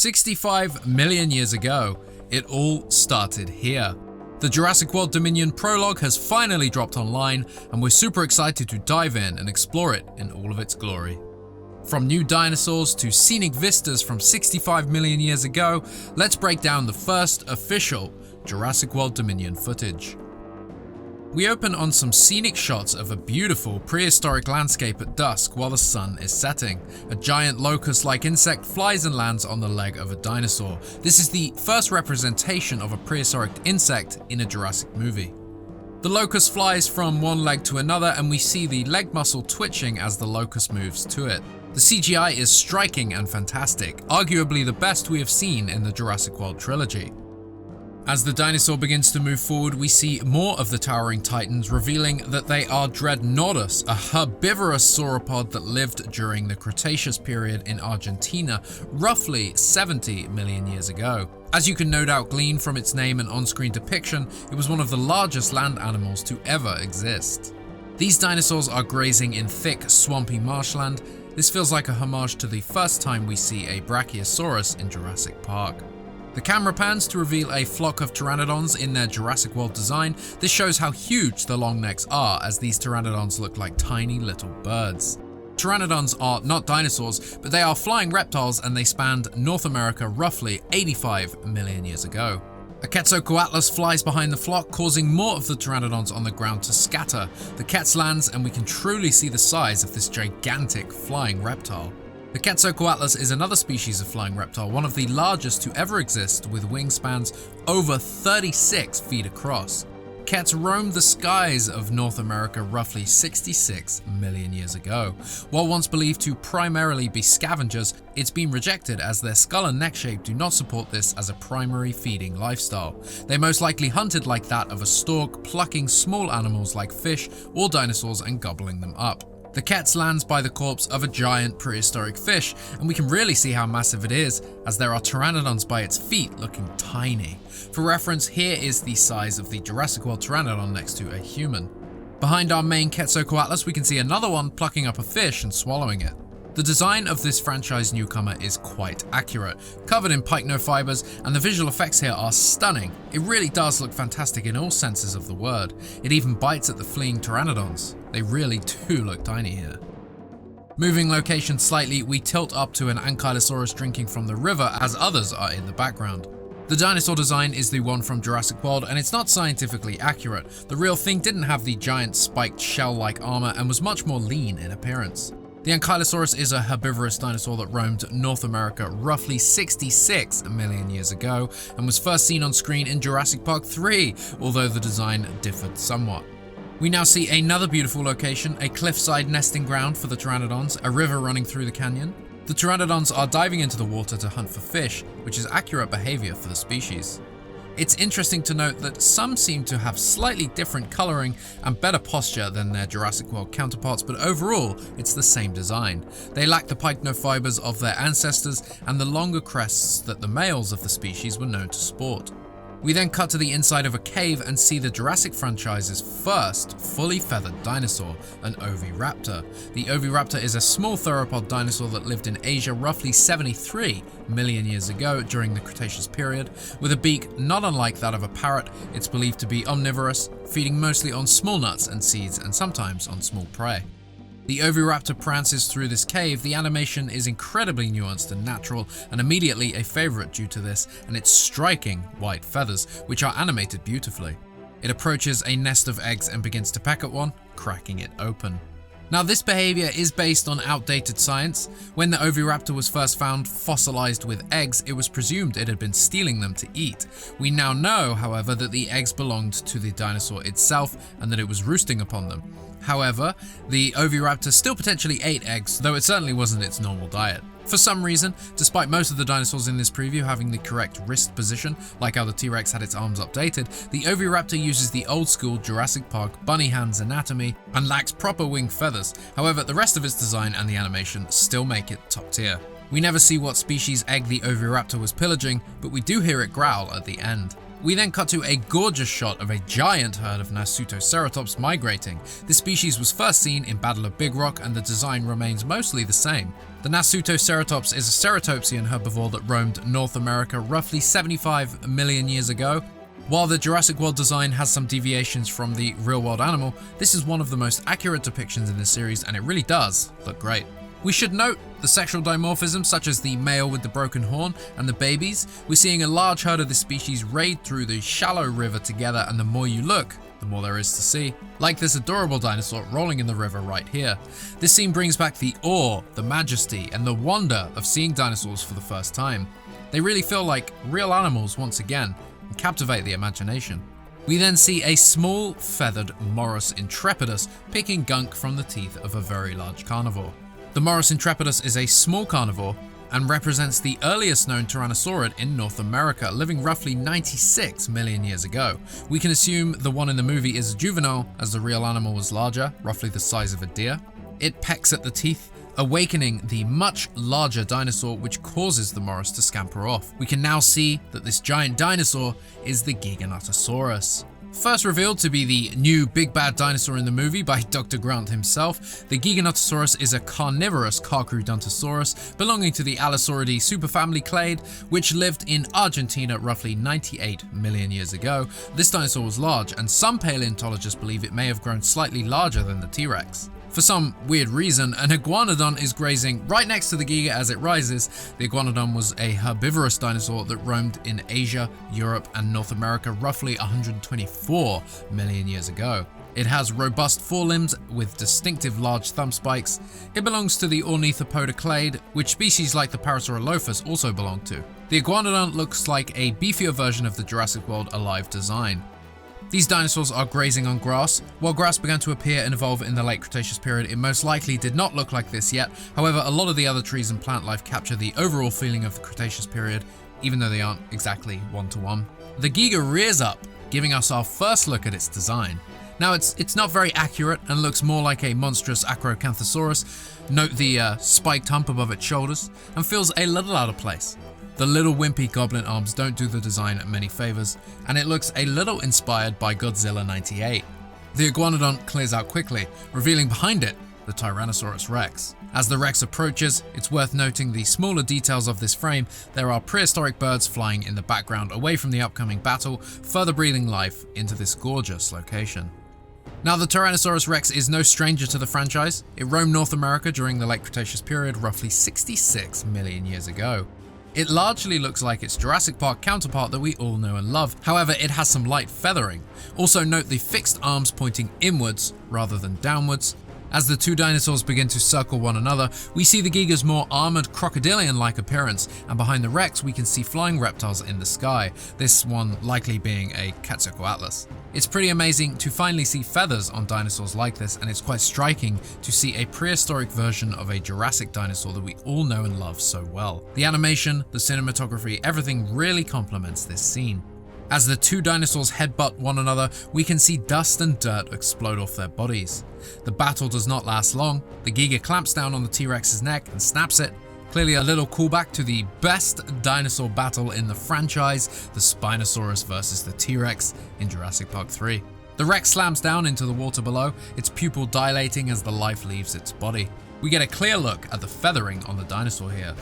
65 million years ago, it all started here. The Jurassic World Dominion Prologue has finally dropped online, and we're super excited to dive in and explore it in all of its glory. From new dinosaurs to scenic vistas from 65 million years ago, let's break down the first official Jurassic World Dominion footage. We open on some scenic shots of a beautiful prehistoric landscape at dusk while the sun is setting. A giant locust-like insect flies and lands on the leg of a dinosaur. This is the first representation of a prehistoric insect in a Jurassic movie. The locust flies from one leg to another, and we see the leg muscle twitching as the locust moves to it. The CGI is striking and fantastic, arguably the best we have seen in the Jurassic World trilogy. As the dinosaur begins to move forward, we see more of the towering titans, revealing that they are Giganotosaurus, a herbivorous sauropod that lived during the Cretaceous period in Argentina, roughly 70 million years ago. As you can no doubt glean from its name and on-screen depiction, it was one of the largest land animals to ever exist. These dinosaurs are grazing in thick, swampy marshland. This feels like a homage to the first time we see a Brachiosaurus in Jurassic Park. The camera pans to reveal a flock of pteranodons in their Jurassic World design. This shows how huge the long necks are, as these pteranodons look like tiny little birds. Pteranodons are not dinosaurs, but they are flying reptiles, and they spanned North America roughly 85 million years ago. A Quetzalcoatlus flies behind the flock, causing more of the pteranodons on the ground to scatter. The Quetz lands, and we can truly see the size of this gigantic flying reptile. The Quetzalcoatlus is another species of flying reptile, one of the largest to ever exist, with wingspans over 36 feet across. Quetz roamed the skies of North America roughly 66 million years ago. While once believed to primarily be scavengers, it's been rejected as their skull and neck shape do not support this as a primary feeding lifestyle. They most likely hunted like that of a stork, plucking small animals like fish or dinosaurs and gobbling them up. The Quetz lands by the corpse of a giant prehistoric fish, and we can really see how massive it is, as there are pteranodons by its feet looking tiny. For reference, here is the size of the Jurassic World pteranodon next to a human. Behind our main Quetzalcoatlus, we can see another one plucking up a fish and swallowing it. The design of this franchise newcomer is quite accurate, covered in pycnofibers, and the visual effects here are stunning. It really does look fantastic in all senses of the word. It even bites at the fleeing pteranodons. They really do look tiny here. Moving location slightly, we tilt up to an Ankylosaurus drinking from the river as others are in the background. The dinosaur design is the one from Jurassic World, and it's not scientifically accurate. The real thing didn't have the giant spiked shell-like armor and was much more lean in appearance. The Ankylosaurus is a herbivorous dinosaur that roamed North America roughly 66 million years ago and was first seen on screen in Jurassic Park 3, although the design differed somewhat. We now see another beautiful location, a cliffside nesting ground for the pteranodons, a river running through the canyon. The pteranodons are diving into the water to hunt for fish, which is accurate behavior for the species. It's interesting to note that some seem to have slightly different coloring and better posture than their Jurassic World counterparts, but overall, it's the same design. They lack the pycnofibers of their ancestors and the longer crests that the males of the species were known to sport. We then cut to the inside of a cave and see the Jurassic franchise's first fully feathered dinosaur, an oviraptor. The oviraptor is a small theropod dinosaur that lived in Asia roughly 73 million years ago during the Cretaceous period. With a beak not unlike that of a parrot, it's believed to be omnivorous, feeding mostly on small nuts and seeds and sometimes on small prey. The oviraptor prances through this cave. The animation is incredibly nuanced and natural, and immediately a favorite due to this and its striking white feathers, which are animated beautifully. It approaches a nest of eggs and begins to peck at one, cracking it open. Now, this behavior is based on outdated science. When the oviraptor was first found fossilized with eggs, it was presumed it had been stealing them to eat. We now know, however, that the eggs belonged to the dinosaur itself and that it was roosting upon them. However, the oviraptor still potentially ate eggs, though it certainly wasn't its normal diet. For some reason, despite most of the dinosaurs in this preview having the correct wrist position, like how the T-Rex had its arms updated, the oviraptor uses the old-school Jurassic Park bunny hands anatomy and lacks proper wing feathers. However, the rest of its design and the animation still make it top tier. We never see what species egg the oviraptor was pillaging, but we do hear it growl at the end. We then cut to a gorgeous shot of a giant herd of Nasutoceratops migrating. This species was first seen in Battle of Big Rock, and the design remains mostly the same. The Nasutoceratops is a ceratopsian herbivore that roamed North America roughly 75 million years ago. While the Jurassic World design has some deviations from the real-world animal, this is one of the most accurate depictions in the series, and it really does look great. We should note the sexual dimorphism, such as the male with the broken horn and the babies. We're seeing a large herd of this species raid through the shallow river together, and the more you look, the more there is to see. Like this adorable dinosaur rolling in the river right here. This scene brings back the awe, the majesty, and the wonder of seeing dinosaurs for the first time. They really feel like real animals once again, and captivate the imagination. We then see a small, feathered Morus intrepidus picking gunk from the teeth of a very large carnivore. The Morus intrepidus is a small carnivore and represents the earliest known tyrannosaurid in North America, living roughly 96 million years ago. We can assume the one in the movie is a juvenile, as the real animal was larger, roughly the size of a deer. It pecks at the teeth, awakening the much larger dinosaur, which causes the Morus to scamper off. We can now see that this giant dinosaur is the Giganotosaurus. First revealed to be the new big bad dinosaur in the movie by Dr. Grant himself, the Giganotosaurus is a carnivorous Carcharodontosaurus belonging to the Allosauridae superfamily clade, which lived in Argentina roughly 98 million years ago. This dinosaur was large, and some paleontologists believe it may have grown slightly larger than the T-Rex. For some weird reason, an iguanodon is grazing right next to the Giga as it rises. The iguanodon was a herbivorous dinosaur that roamed in Asia, Europe, and North America roughly 124 million years ago. It has robust forelimbs with distinctive large thumb spikes. It belongs to the Ornithopoda clade, which species like the Parasaurolophus also belong to. The iguanodon looks like a beefier version of the Jurassic World Alive design. These dinosaurs are grazing on grass. While grass began to appear and evolve in the late Cretaceous period, it most likely did not look like this yet. However, a lot of the other trees and plant life capture the overall feeling of the Cretaceous period, even though they aren't exactly one-to-one. The Giga rears up, giving us our first look at its design. Now, it's not very accurate and looks more like a monstrous Acrocanthosaurus. Note the spiked hump above its shoulders, and feels a little out of place. The little wimpy goblin arms don't do the design many favors, and it looks a little inspired by Godzilla 98. The iguanodon clears out quickly, revealing behind it the Tyrannosaurus Rex. As the Rex approaches, it's worth noting the smaller details of this frame. There are prehistoric birds flying in the background away from the upcoming battle, further breathing life into this gorgeous location. Now, the Tyrannosaurus Rex is no stranger to the franchise. It roamed North America during the late Cretaceous period, roughly 66 million years ago. It largely looks like its Jurassic Park counterpart that we all know and love. However, it has some light feathering. Also note the fixed arms pointing inwards rather than downwards. As the two dinosaurs begin to circle one another, we see the Giga's more armored crocodilian-like appearance, and behind the Rex we can see flying reptiles in the sky, this one likely being a Quetzalcoatlus. It's pretty amazing to finally see feathers on dinosaurs like this, and it's quite striking to see a prehistoric version of a Jurassic dinosaur that we all know and love so well. The animation, the cinematography, everything really complements this scene. As the two dinosaurs headbutt one another, we can see dust and dirt explode off their bodies. The battle does not last long. The Giga clamps down on the T-Rex's neck and snaps it. Clearly a little callback to the best dinosaur battle in the franchise, the Spinosaurus versus the T-Rex in Jurassic Park 3. The Rex slams down into the water below, its pupil dilating as the life leaves its body. We get a clear look at the feathering on the dinosaur here.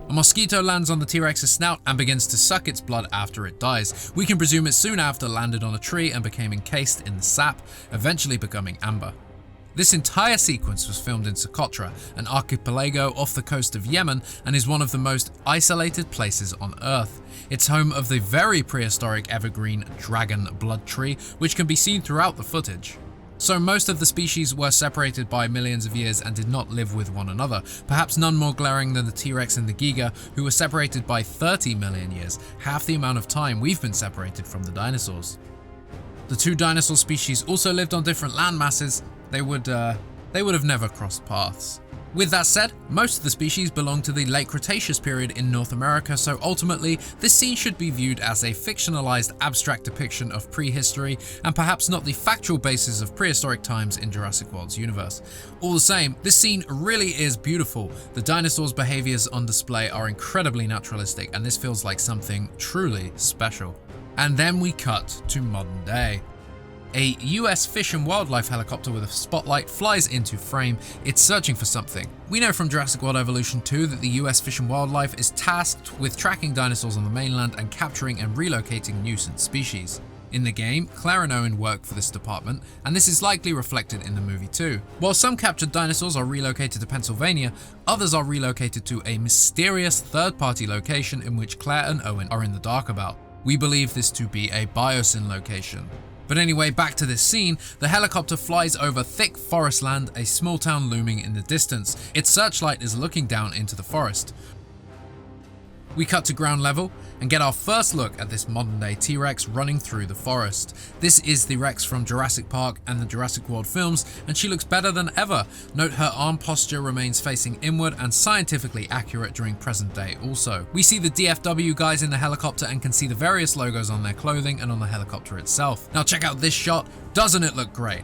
A mosquito lands on the T-Rex's snout and begins to suck its blood after it dies. We can presume it soon after landed on a tree and became encased in the sap, eventually becoming amber. This entire sequence was filmed in Socotra, an archipelago off the coast of Yemen, and is one of the most isolated places on Earth. It's home of the very prehistoric evergreen dragon blood tree, which can be seen throughout the footage. So most of the species were separated by millions of years and did not live with one another, perhaps none more glaring than the T-Rex and the Giga, who were separated by 30 million years, half the amount of time we've been separated from the dinosaurs. The two dinosaur species also lived on different land masses. They would have never crossed paths. With that said, most of the species belong to the late Cretaceous period in North America, so ultimately, this scene should be viewed as a fictionalized abstract depiction of prehistory, and perhaps not the factual basis of prehistoric times in Jurassic World's universe. All the same, this scene really is beautiful. The dinosaurs' behaviors on display are incredibly naturalistic, and this feels like something truly special. And then we cut to modern day. A US Fish and Wildlife helicopter with a spotlight flies into frame. It's searching for something. We know from Jurassic World Evolution 2 that the US Fish and Wildlife is tasked with tracking dinosaurs on the mainland and capturing and relocating nuisance species. In the game, Claire and Owen work for this department, and this is likely reflected in the movie too. While some captured dinosaurs are relocated to Pennsylvania, others are relocated to a mysterious third-party location in which Claire and Owen are in the dark about. We believe this to be a biosyn location. But anyway, back to this scene, the helicopter flies over thick forest land, a small town looming in the distance. Its searchlight is looking down into the forest. We cut to ground level and get our first look at this modern day T-Rex running through the forest. This is the Rex from Jurassic Park and the Jurassic World films, and she looks better than ever. Note her arm posture remains facing inward and scientifically accurate during present day also. We see the DFW guys in the helicopter and can see the various logos on their clothing and on the helicopter itself. Now check out this shot, doesn't it look great?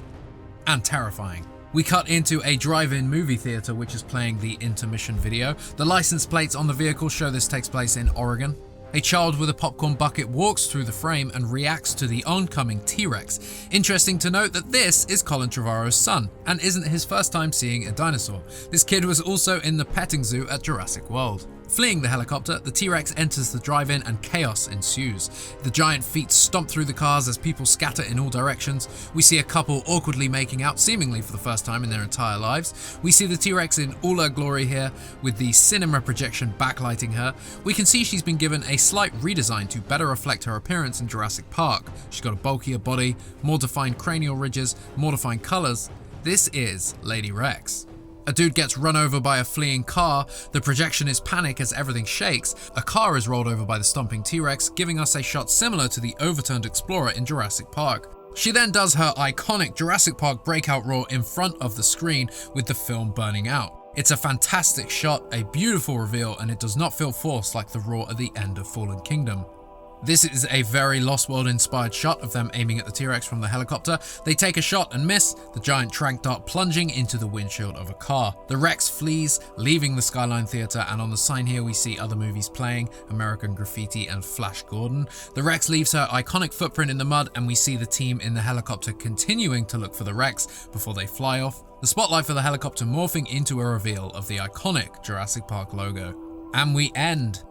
And terrifying. We cut into a drive-in movie theater which is playing the intermission video. The license plates on the vehicle show this takes place in Oregon. A child with a popcorn bucket walks through the frame and reacts to the oncoming T-Rex. Interesting to note that this is Colin Trevorrow's son, and isn't his first time seeing a dinosaur. This kid was also in the petting zoo at Jurassic World. Fleeing the helicopter, the T-Rex enters the drive-in and chaos ensues. The giant feet stomp through the cars as people scatter in all directions. We see a couple awkwardly making out, seemingly for the first time in their entire lives. We see the T-Rex in all her glory here, with the cinema projection backlighting her. We can see she's been given a slight redesign to better reflect her appearance in Jurassic Park. She's got a bulkier body, more defined cranial ridges, more defined colors. This is Lady Rex. A dude gets run over by a fleeing car, the projection is panic as everything shakes, a car is rolled over by the stomping T-Rex, giving us a shot similar to the overturned Explorer in Jurassic Park. She then does her iconic Jurassic Park breakout roar in front of the screen with the film burning out. It's a fantastic shot, a beautiful reveal, and it does not feel forced like the roar at the end of Fallen Kingdom. This is a very Lost World inspired shot of them aiming at the T-Rex from the helicopter. They take a shot and miss, the giant trank dart plunging into the windshield of a car. The Rex flees, leaving the Skyline Theatre, and on the sign here we see other movies playing, American Graffiti and Flash Gordon. The Rex leaves her iconic footprint in the mud, and we see the team in the helicopter continuing to look for the Rex before they fly off. The spotlight for the helicopter morphing into a reveal of the iconic Jurassic Park logo. And we end.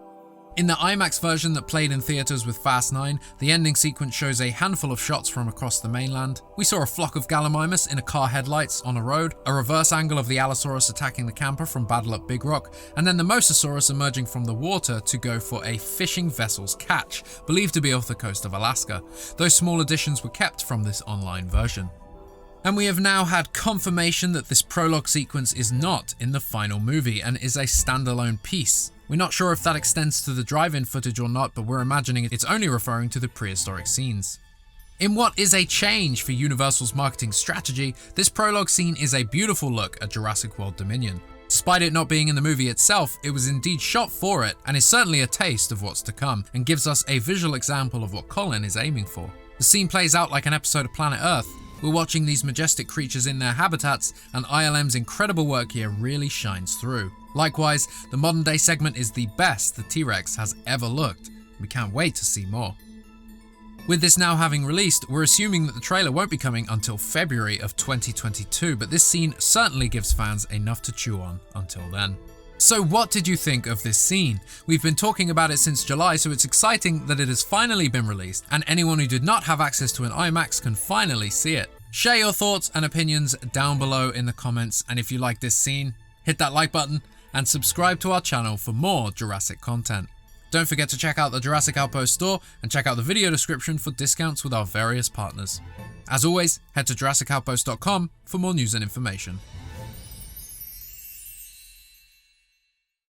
In the IMAX version that played in theaters with Fast 9, the ending sequence shows a handful of shots from across the mainland. We saw a flock of Gallimimus in a car headlights on a road, a reverse angle of the Allosaurus attacking the camper from Battle at Big Rock, and then the Mosasaurus emerging from the water to go for a fishing vessel's catch, believed to be off the coast of Alaska. Those small additions were kept from this online version. And we have now had confirmation that this prologue sequence is not in the final movie and is a standalone piece. We're not sure if that extends to the drive-in footage or not, but we're imagining it's only referring to the prehistoric scenes. In what is a change for Universal's marketing strategy, this prologue scene is a beautiful look at Jurassic World Dominion. Despite it not being in the movie itself, it was indeed shot for it and is certainly a taste of what's to come and gives us a visual example of what Colin is aiming for. The scene plays out like an episode of Planet Earth. We're watching these majestic creatures in their habitats, and ILM's incredible work here really shines through. Likewise, the modern day segment is the best the T-Rex has ever looked. We can't wait to see more. With this now having released, we're assuming that the trailer won't be coming until February of 2022, but this scene certainly gives fans enough to chew on until then. So what did you think of this scene? We've been talking about it since July, so it's exciting that it has finally been released, and anyone who did not have access to an IMAX can finally see it. Share your thoughts and opinions down below in the comments, and if you like this scene, hit that like button and subscribe to our channel for more Jurassic content. Don't forget to check out the Jurassic Outpost store and check out the video description for discounts with our various partners. As always, head to JurassicOutpost.com for more news and information.